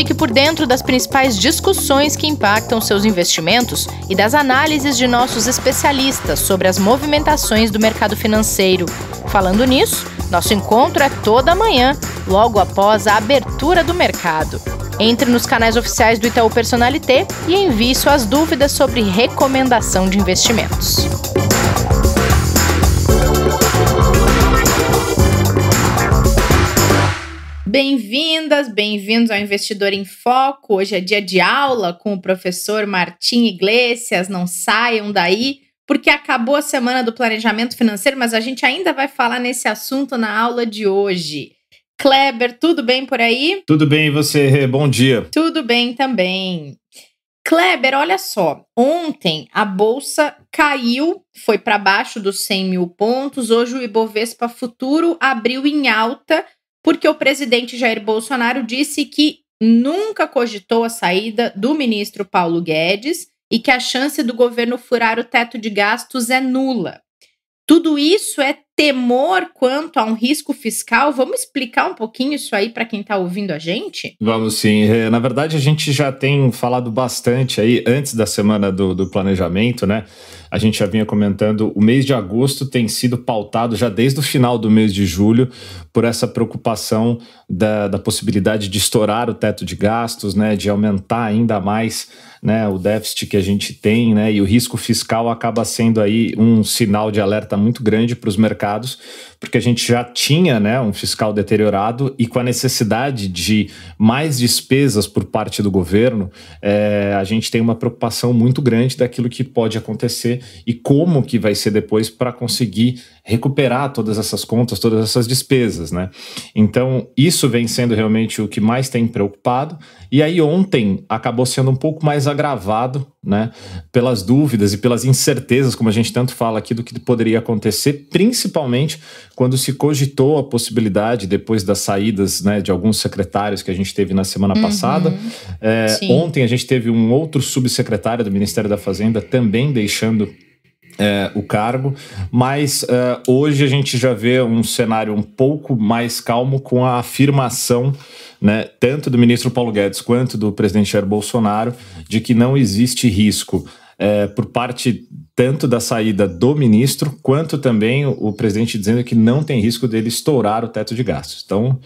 Fique por dentro das principais discussões que impactam seus investimentos e das análises de nossos especialistas sobre as movimentações do mercado financeiro. Falando nisso, nosso encontro é toda manhã, logo após a abertura do mercado. Entre nos canais oficiais do Itaú Personalité e envie suas dúvidas sobre recomendação de investimentos. Bem-vindas, bem-vindos ao Investidor em Foco. Hoje é dia de aula com o professor Martim Iglesias. Não saiam daí, porque acabou a semana do planejamento financeiro, mas a gente ainda vai falar nesse assunto na aula de hoje. Kleber, tudo bem por aí? Tudo bem, e você? Bom dia. Tudo bem também. Kleber, olha só, ontem a Bolsa caiu, foi para baixo dos 100 mil pontos, hoje o Ibovespa Futuro abriu em alta, porque o presidente Jair Bolsonaro disse que nunca cogitou a saída do ministro Paulo Guedes e que a chance do governo furar o teto de gastos é nula. Tudo isso é temor quanto a um risco fiscal? Vamos explicar um pouquinho isso aí para quem está ouvindo a gente? Vamos sim. Na verdade, a gente já tem falado bastante aí antes da semana do planejamento, né? A gente já vinha comentando, o mês de agosto tem sido pautado já desde o final do mês de julho por essa preocupação da possibilidade de estourar o teto de gastos, né? De aumentar ainda mais, né, o déficit que a gente tem, né? E o risco fiscal acaba sendo aí um sinal de alerta muito grande para os mercados, porque a gente já tinha, né, um fiscal deteriorado e com a necessidade de mais despesas por parte do governo, a gente tem uma preocupação muito grande daquilo que pode acontecer e como que vai ser depois para conseguir recuperar todas essas contas, todas essas despesas, né? Então, isso vem sendo realmente o que mais tem preocupado. E aí ontem acabou sendo um pouco mais agravado, né, pelas dúvidas e pelas incertezas, como a gente tanto fala aqui, do que poderia acontecer, principalmente quando se cogitou a possibilidade, depois das saídas, né, de alguns secretários que a gente teve na semana passada. Ontem a gente teve um outro subsecretário do Ministério da Fazenda também deixando o cargo, mas hoje a gente já vê um cenário um pouco mais calmo com a afirmação, né, tanto do ministro Paulo Guedes quanto do presidente Jair Bolsonaro, de que não existe risco por parte tanto da saída do ministro, quanto também o presidente dizendo que não tem risco dele estourar o teto de gastos. Então,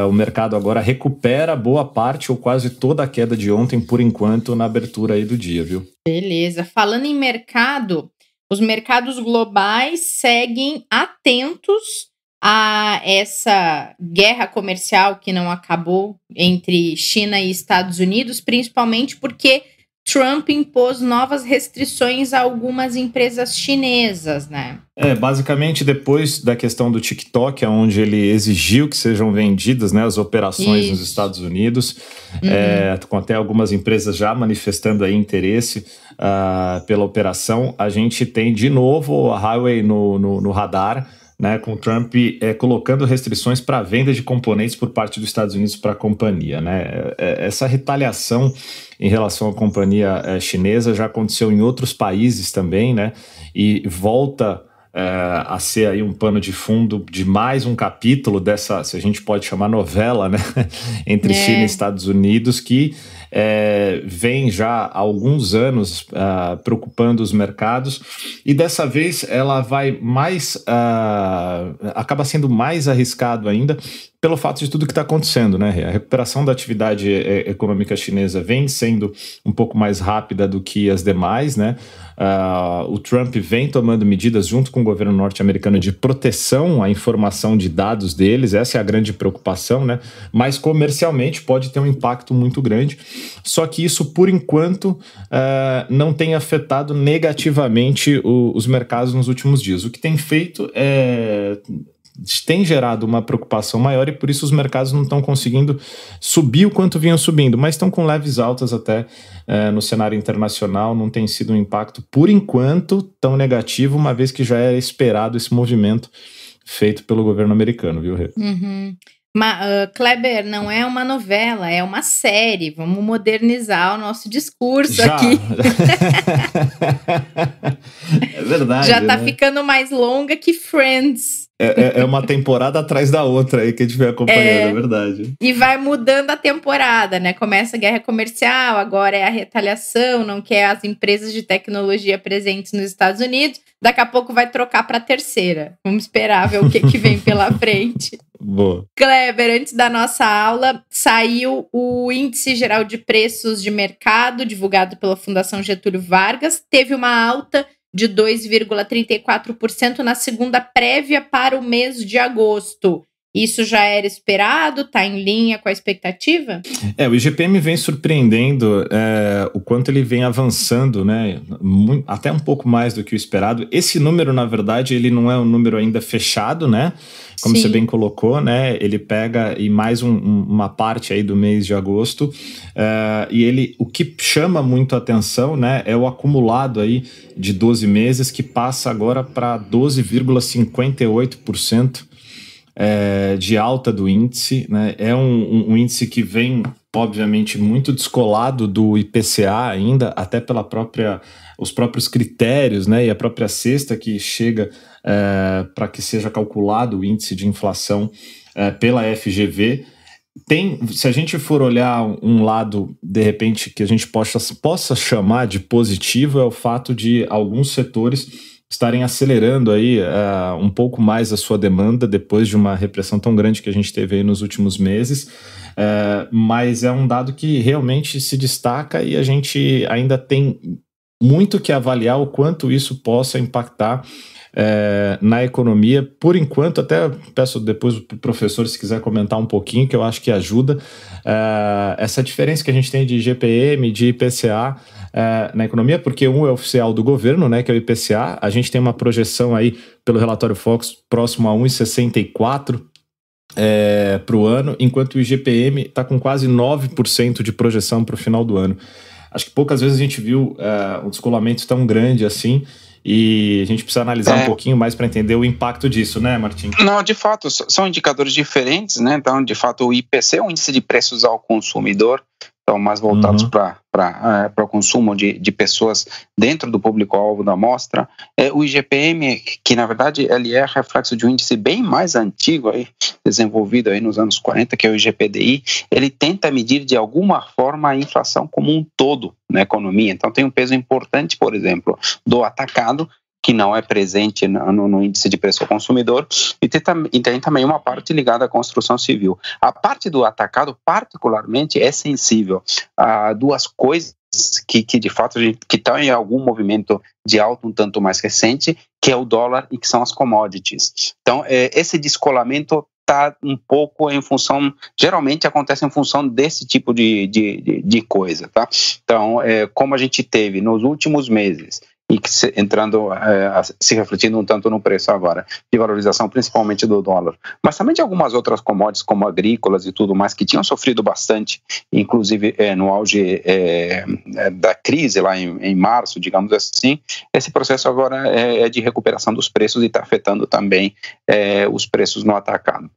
o mercado agora recupera boa parte ou quase toda a queda de ontem, por enquanto, na abertura aí do dia, viu? Beleza. Falando em mercado, os mercados globais seguem atentos a essa guerra comercial que não acabou entre China e Estados Unidos, principalmente porque Trump impôs novas restrições a algumas empresas chinesas, né? Basicamente depois da questão do TikTok, onde ele exigiu que sejam vendidas, né, as operações nos Estados Unidos, com até algumas empresas já manifestando aí interesse pela operação, a gente tem de novo a Huawei no radar, né, com o Trump colocando restrições para a venda de componentes por parte dos Estados Unidos para a companhia, né? Essa retaliação em relação à companhia chinesa já aconteceu em outros países também, né? E volta a ser aí um pano de fundo de mais um capítulo dessa, se a gente pode chamar novela, né? Entre China e Estados Unidos, que vem já há alguns anos preocupando os mercados, e dessa vez ela vai mais, acaba sendo mais arriscado ainda pelo fato de tudo que está acontecendo, né? A recuperação da atividade econômica chinesa vem sendo um pouco mais rápida do que as demais, né? O Trump vem tomando medidas junto com o governo norte-americano de proteção à informação de dados deles, essa é a grande preocupação, né? Mas comercialmente pode ter um impacto muito grande, só que isso, por enquanto, não tem afetado negativamente os mercados nos últimos dias. O que tem feito tem gerado uma preocupação maior e por isso os mercados não estão conseguindo subir o quanto vinham subindo, mas estão com leves altas até no cenário internacional. Não tem sido um impacto, por enquanto, tão negativo, uma vez que já era esperado esse movimento feito pelo governo americano, viu, Rê? Kleber, não é uma novela, é uma série. Vamos modernizar o nosso discurso aqui. É verdade. Já tá ficando mais longa que Friends. É uma temporada atrás da outra aí que a gente vem acompanhando, é verdade. E vai mudando a temporada, né? Começa a guerra comercial, agora é a retaliação, não quer as empresas de tecnologia presentes nos Estados Unidos. Daqui a pouco vai trocar para a terceira. Vamos esperar ver o que vem pela frente. Boa. Kleber, antes da nossa aula, saiu o Índice Geral de Preços de Mercado, divulgado pela Fundação Getúlio Vargas. Teve uma alta de 2,34% na segunda prévia para o mês de agosto. Isso já era esperado? Está em linha com a expectativa? O IGPM vem surpreendendo o quanto ele vem avançando, né? Até um pouco mais do que o esperado. Esse número, na verdade, ele não é um número ainda fechado, né? Como Sim. Você bem colocou, né? Ele pega e mais uma parte aí do mês de agosto. E o que chama muito a atenção, né? É o acumulado aí de 12 meses que passa agora para 12,58%. De alta do índice, né? É um índice que vem, obviamente, muito descolado do IPCA ainda, até os próprios critérios, né? E a própria cesta que chega para que seja calculado o índice de inflação pela FGV. Se a gente for olhar um lado, de repente, que a gente possa chamar de positivo, é o fato de alguns setores estarem acelerando aí um pouco mais a sua demanda depois de uma repressão tão grande que a gente teve aí nos últimos meses, mas é um dado que realmente se destaca e a gente ainda tem muito que avaliar o quanto isso possa impactar na economia. Por enquanto, até peço depois para o professor, se quiser comentar um pouquinho, que eu acho que ajuda, essa diferença que a gente tem de IGPM, de IPCA na economia, porque um é oficial do governo, né, que é o IPCA, a gente tem uma projeção aí pelo relatório Focus próximo a 1,64 para o ano, enquanto o IGPM está com quase 9% de projeção para o final do ano. Acho que poucas vezes a gente viu um descolamento tão grande assim, e a gente precisa analisar um pouquinho mais para entender o impacto disso, né, Martim? Não, de fato, são indicadores diferentes, né? Então, de fato, o IPC é o índice de preços ao consumidor, então mais voltados para o consumo de pessoas dentro do público-alvo da amostra. O IGPM, que na verdade ele é reflexo de um índice bem mais antigo, aí, desenvolvido aí nos anos 40, que é o IGPDI, ele tenta medir de alguma forma a inflação como um todo na economia. Então tem um peso importante, por exemplo, do atacado, que não é presente no índice de preço ao consumidor, e tem também uma parte ligada à construção civil. A parte do atacado, particularmente, é sensível a duas coisas que de fato que estão em algum movimento de alta um tanto mais recente, que é o dólar e que são as commodities. Então, esse descolamento está um pouco em função, geralmente acontece em função desse tipo de coisa, tá? Então, como a gente teve nos últimos meses, e que se refletindo um tanto no preço agora, de valorização principalmente do dólar, mas também de algumas outras commodities, como agrícolas e tudo mais, que tinham sofrido bastante, inclusive no auge da crise lá em março, digamos assim. Esse processo agora é de recuperação dos preços e está afetando também os preços no atacado.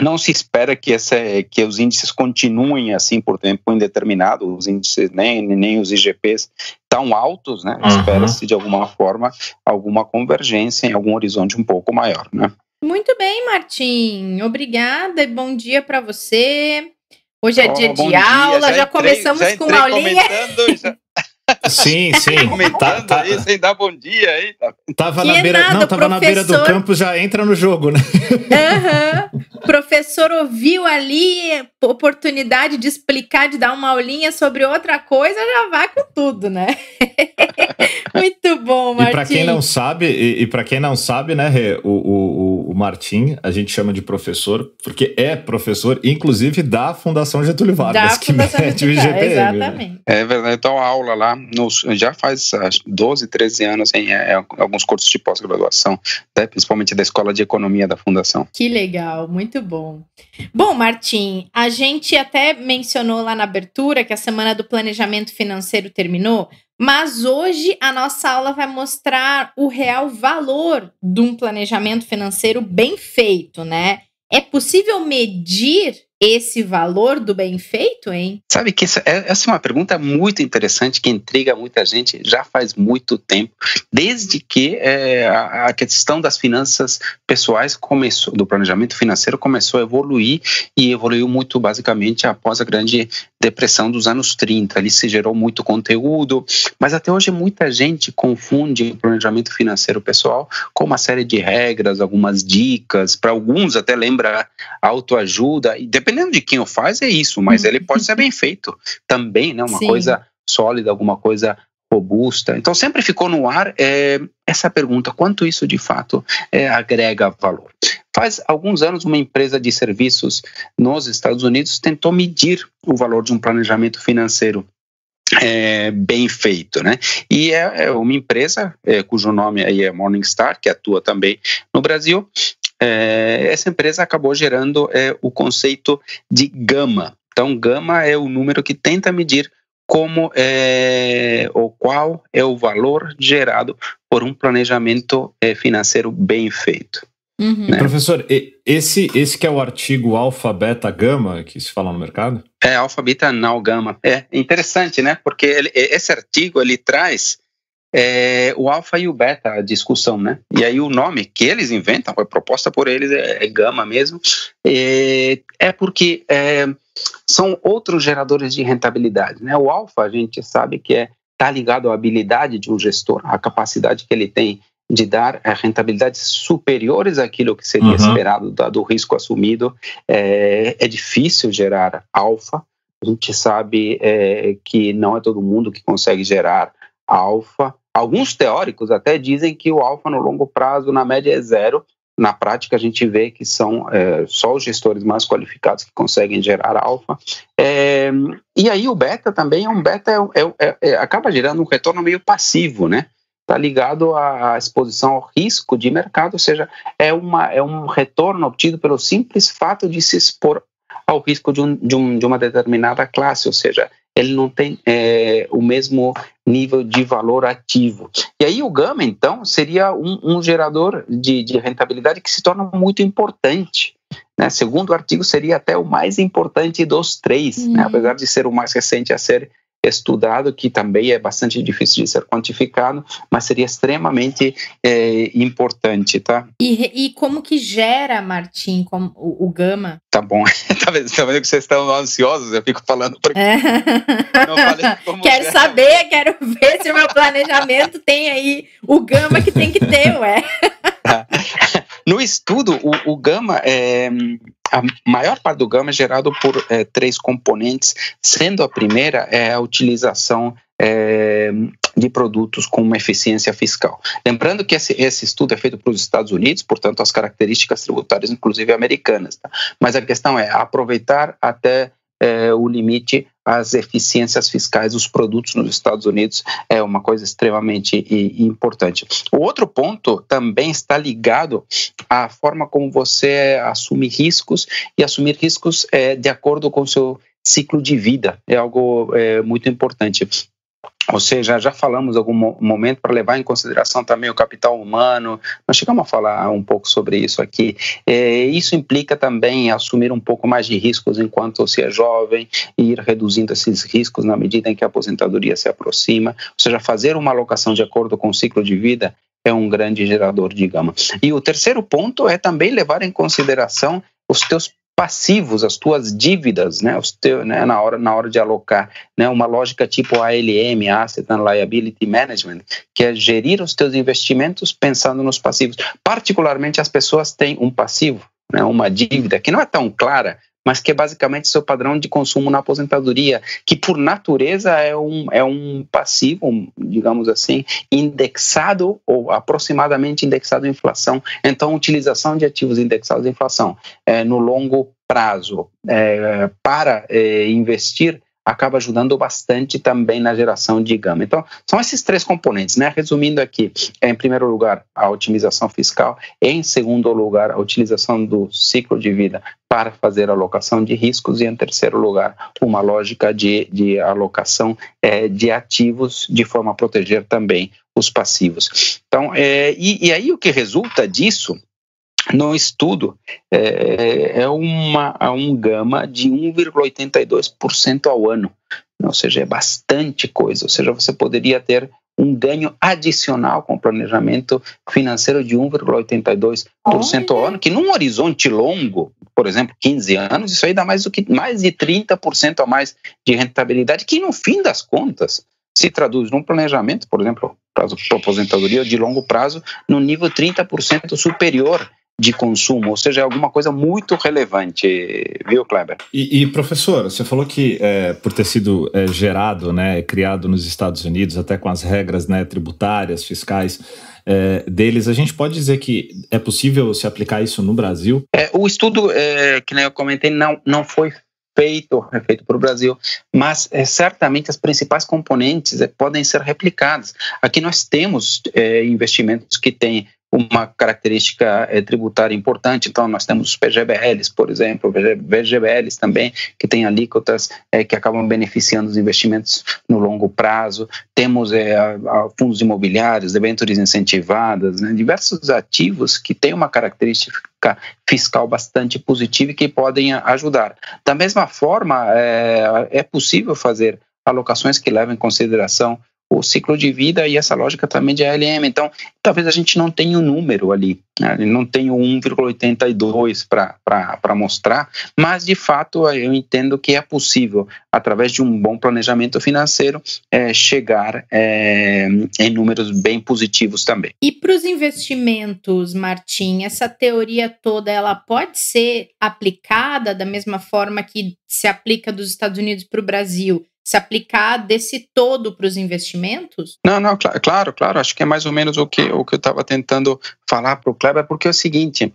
Não se espera que os índices continuem assim por tempo indeterminado, os índices nem os IGPs tão altos, né? Espera-se de alguma forma alguma convergência em algum horizonte um pouco maior, né? Muito bem, Martim. Obrigada e bom dia para você. Hoje é dia de aula, já começamos com uma aulinha. Sim. Comentando aí, sem dar bom dia aí. Tava na beira do campo, já entra no jogo, né? O professor ouviu ali oportunidade de explicar, de dar uma aulinha sobre outra coisa, já vai com tudo, né? Muito bom, Martim. E para quem não sabe, né, Rê, o Martim, a gente chama de professor, porque é professor, inclusive da Fundação Getúlio Vargas, que mede o IGPM. Exatamente. Né? É verdade, então a aula lá já faz 12, 13 anos em alguns cursos de pós-graduação, né, principalmente da Escola de Economia da Fundação. Que legal, muito bom. Bom, Martim, a gente até mencionou lá na abertura que a Semana do Planejamento Financeiro terminou, mas hoje a nossa aula vai mostrar o real valor de um planejamento financeiro bem feito, né? É possível medir esse valor do bem feito, hein? Sabe que essa é uma pergunta muito interessante que intriga muita gente já faz muito tempo, desde que a questão das finanças pessoais começou, do planejamento financeiro começou a evoluir e evoluiu muito basicamente após a grande depressão dos anos 30. Ali se gerou muito conteúdo, mas até hoje muita gente confunde o planejamento financeiro pessoal com uma série de regras, algumas dicas, para alguns até lembra autoajuda, e dependendo de quem o faz é isso, mas ele pode ser bem feito também, né? Uma Sim. coisa sólida, alguma coisa robusta. Então sempre ficou no ar essa pergunta, quanto isso de fato agrega valor? Faz alguns anos uma empresa de serviços nos Estados Unidos tentou medir o valor de um planejamento financeiro bem feito, né? E é uma empresa cujo nome aí é Morningstar, que atua também no Brasil. Essa empresa acabou gerando o conceito de gama. Então, gama é o número que tenta medir como ou qual é o valor gerado por um planejamento financeiro bem feito. Uhum. Né? Professor, esse que é o artigo alfa, beta, gama que se fala no mercado? Alfa, beta, não, gama. É interessante, né? Porque esse artigo ele traz o alfa e o beta, a discussão, né? E aí o nome que eles inventam, foi proposta por eles, é gama mesmo, porque são outros geradores de rentabilidade, né? O alfa a gente sabe que está ligado à habilidade de um gestor, à capacidade que ele tem de dar rentabilidades superiores àquilo que seria esperado, dado o risco assumido. É difícil gerar alfa, a gente sabe que não é todo mundo que consegue gerar alfa. Alguns teóricos até dizem que o alfa no longo prazo, na média, é zero. Na prática, a gente vê que são só os gestores mais qualificados que conseguem gerar alfa. E aí o beta também acaba gerando um retorno meio passivo, né? Está ligado à exposição ao risco de mercado, ou seja, é um retorno obtido pelo simples fato de se expor ao risco de uma determinada classe, ou seja, ele não tem o mesmo nível de valor ativo. E aí o gama, então, seria um gerador de rentabilidade que se torna muito importante. Né? Segundo o artigo, seria até o mais importante dos três, né? Apesar de ser o mais recente a ser estudado, que também é bastante difícil de ser quantificado, mas seria extremamente importante, tá? E como que gera, Martim, o gama? Tá bom, tá vendo que vocês estão ansiosos, eu fico falando porque não falei como quero saber, quero ver se o meu planejamento tem aí o gama que tem que ter, ué. No estudo, o gama a maior parte do gama é gerado por três componentes, sendo a primeira a utilização de produtos com uma eficiência fiscal. Lembrando que esse estudo é feito para os Estados Unidos, portanto, as características tributárias, inclusive americanas. Tá? Mas a questão é aproveitar até o limite as eficiências fiscais dos produtos nos Estados Unidos é uma coisa extremamente importante. O outro ponto também está ligado à forma como você assume riscos, e assumir riscos de acordo com o seu ciclo de vida. É algo muito importante. Ou seja, já falamos em algum momento para levar em consideração também o capital humano, nós chegamos a falar um pouco sobre isso aqui. Isso implica também assumir um pouco mais de riscos enquanto você é jovem e ir reduzindo esses riscos na medida em que a aposentadoria se aproxima. Ou seja, fazer uma alocação de acordo com o ciclo de vida é um grande gerador de gama. E o terceiro ponto é também levar em consideração os teus passivos, as tuas dívidas, né, na hora de alocar, né, uma lógica tipo ALM, Asset and Liability Management, que é gerir os teus investimentos pensando nos passivos. Particularmente as pessoas têm um passivo, né, uma dívida que não é tão clara, mas que é basicamente seu padrão de consumo na aposentadoria, que por natureza é um passivo, digamos assim, indexado ou aproximadamente indexado à inflação. Então, a utilização de ativos indexados à inflação no longo prazo para investir acaba ajudando bastante também na geração de gama. Então, são esses três componentes, né? Resumindo aqui, em primeiro lugar, a otimização fiscal, em segundo lugar, a utilização do ciclo de vida para fazer a alocação de riscos, e em terceiro lugar, uma lógica de alocação de ativos de forma a proteger também os passivos. Então, e aí o que resulta disso no estudo é um gama de 1,82% ao ano, ou seja, é bastante coisa, ou seja, você poderia ter um ganho adicional com o planejamento financeiro de 1,82% ao ano, que num horizonte longo, por exemplo, 15 anos, isso aí dá mais de 30% a mais de rentabilidade, que no fim das contas se traduz num planejamento, por exemplo, prazo para aposentadoria de longo prazo, no nível 30% superior de consumo, ou seja, é alguma coisa muito relevante, viu, Kleber? E professor, você falou que por ter sido gerado, né, criado nos Estados Unidos, até com as regras, né, tributárias, fiscais deles, a gente pode dizer que é possível se aplicar isso no Brasil? O estudo, que eu comentei, não foi feito para o Brasil, mas certamente as principais componentes podem ser replicadas. Aqui nós temos investimentos que têm uma característica tributária importante, então nós temos os PGBLs, por exemplo, VGBLs também, que têm alíquotas que acabam beneficiando os investimentos no longo prazo, temos fundos imobiliários, debêntures incentivadas, né, diversos ativos que têm uma característica fiscal bastante positiva e que podem ajudar. Da mesma forma, é possível fazer alocações que levam em consideração o ciclo de vida e essa lógica também de ALM. Então, talvez a gente não tenha um número ali, né? Não tenha 1,82 para mostrar, mas, de fato, eu entendo que é possível, através de um bom planejamento financeiro, chegar em números bem positivos também. E para os investimentos, Martim, essa teoria toda, ela pode ser aplicada da mesma forma que se aplica dos Estados Unidos para o Brasil? Se aplicar desse todo para os investimentos? Não, claro, acho que é mais ou menos o que eu estava tentando falar para o Kleber, porque é o seguinte,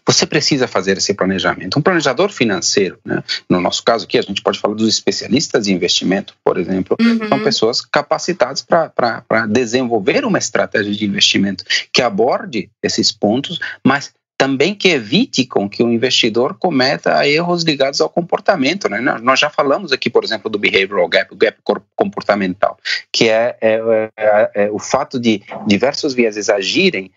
você precisa fazer esse planejamento. Um planejador financeiro, né? No nosso caso aqui, a gente pode falar dos especialistas em investimento, por exemplo, são pessoas capacitadas para desenvolver uma estratégia de investimento que aborde esses pontos, mas também que evite com que o investidor cometa erros ligados ao comportamento, né? Nós já falamos aqui, por exemplo, do behavioral gap, o gap comportamental, que é o fato de diversos vieses agirem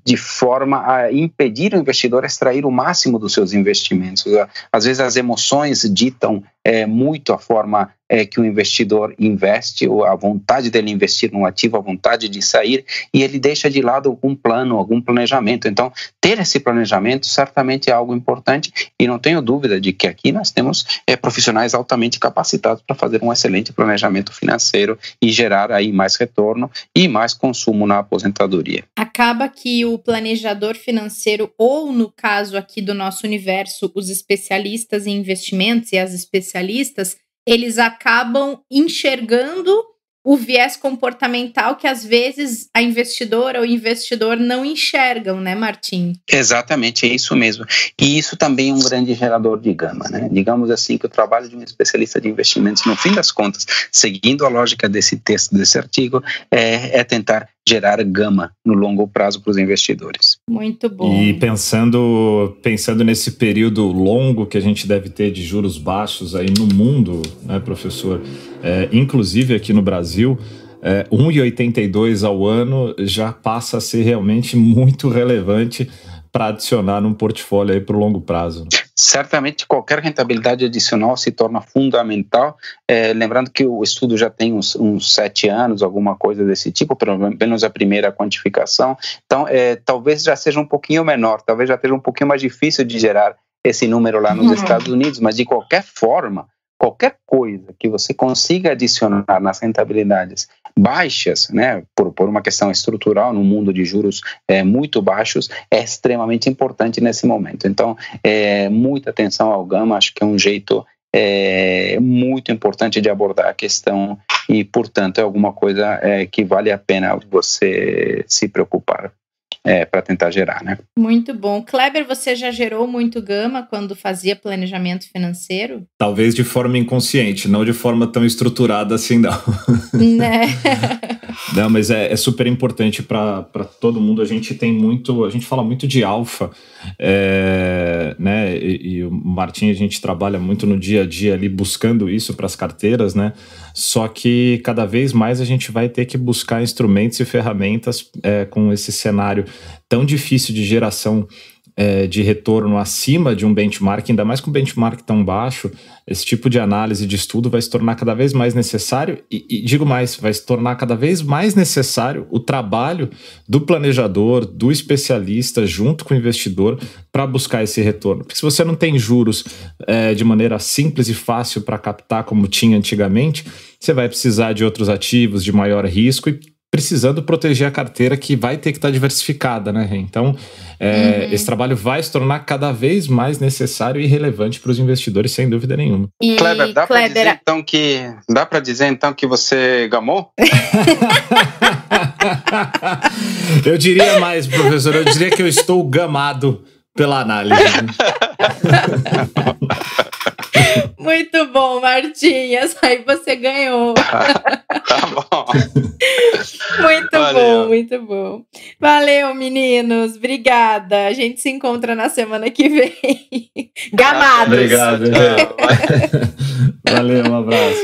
de forma a impedir o investidor a extrair o máximo dos seus investimentos. Às vezes as emoções ditam muito a forma que o investidor investe, ou a vontade dele investir num ativo, a vontade de sair, e ele deixa de lado algum plano, algum planejamento. Então, ter esse planejamento certamente é algo importante, e não tenho dúvida de que aqui nós temos profissionais altamente capacitados para fazer um excelente planejamento financeiro e gerar aí mais retorno e mais consumo na aposentadoria. Acaba que o planejador financeiro, ou no caso aqui do nosso universo, os especialistas em investimentos e as especialistas, eles acabam enxergando o viés comportamental que às vezes a investidora ou o investidor não enxergam, né, Martim? Exatamente, é isso mesmo. E isso também é um grande gerador de gama, né? Digamos assim que o trabalho de um especialista de investimentos, no fim das contas, seguindo a lógica desse texto, desse artigo, é tentar gerar gama no longo prazo para os investidores. Muito bom. E pensando nesse período longo que a gente deve ter de juros baixos aí no mundo, né, professor? Inclusive aqui no Brasil, 1,82 ao ano já passa a ser realmente muito relevante para adicionar num portfólio aí para o longo prazo. Certamente qualquer rentabilidade adicional se torna fundamental, lembrando que o estudo já tem uns 7 anos, alguma coisa desse tipo, pelo menos a primeira quantificação, então talvez já seja um pouquinho menor, talvez já seja um pouquinho mais difícil de gerar esse número lá nos Estados Unidos, mas de qualquer forma, qualquer coisa que você consiga adicionar nas rentabilidades baixas, né, por uma questão estrutural no mundo de juros muito baixos, é extremamente importante nesse momento. Então, muita atenção ao gama, acho que é um jeito muito importante de abordar a questão e, portanto, é alguma coisa que vale a pena você se preocupar para tentar gerar, né? Muito bom. Kleber, você já gerou muito gama quando fazia planejamento financeiro? Talvez de forma inconsciente, não de forma tão estruturada assim, não. Né? Não, mas é super importante para todo mundo. A gente fala muito de alfa, né? E o Martim, a gente trabalha muito no dia a dia ali buscando isso para as carteiras, né? Só que cada vez mais a gente vai ter que buscar instrumentos e ferramentas com esse cenário tão difícil de geração de retorno acima de um benchmark, ainda mais com benchmark tão baixo. Esse tipo de análise de estudo vai se tornar cada vez mais necessário e digo mais, vai se tornar cada vez mais necessário o trabalho do planejador, do especialista junto com o investidor para buscar esse retorno. Porque se você não tem juros de maneira simples e fácil para captar como tinha antigamente, você vai precisar de outros ativos de maior risco e precisando proteger a carteira que vai ter que estar diversificada, né? Então, esse trabalho vai se tornar cada vez mais necessário e relevante para os investidores, sem dúvida nenhuma. Kleber, dá para dizer então que você gamou? Eu diria mais, professor, eu diria que eu estou gamado pela análise. Muito bom, Martinhas. Aí você ganhou. Tá bom. Muito bom. Valeu, meninos. Obrigada. A gente se encontra na semana que vem. Gamados. Obrigado. Valeu, um abraço.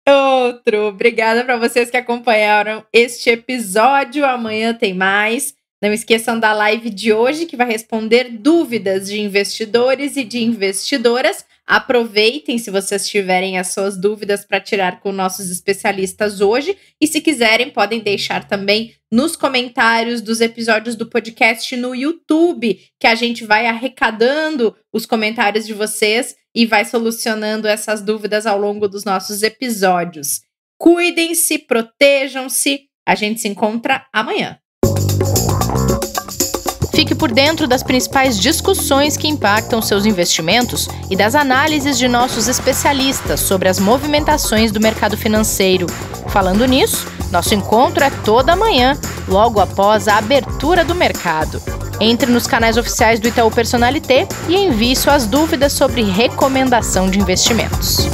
Outro. Obrigada para vocês que acompanharam este episódio. Amanhã tem mais. Não esqueçam da live de hoje, que vai responder dúvidas de investidores e de investidoras. Aproveitem se vocês tiverem as suas dúvidas para tirar com nossos especialistas hoje. E se quiserem, podem deixar também nos comentários dos episódios do podcast no YouTube, que a gente vai arrecadando os comentários de vocês e vai solucionando essas dúvidas ao longo dos nossos episódios. Cuidem-se, protejam-se. A gente se encontra amanhã. Fique por dentro das principais discussões que impactam seus investimentos e das análises de nossos especialistas sobre as movimentações do mercado financeiro. Falando nisso, nosso encontro é toda manhã, logo após a abertura do mercado. Entre nos canais oficiais do Itaú Personalité e envie suas dúvidas sobre recomendação de investimentos.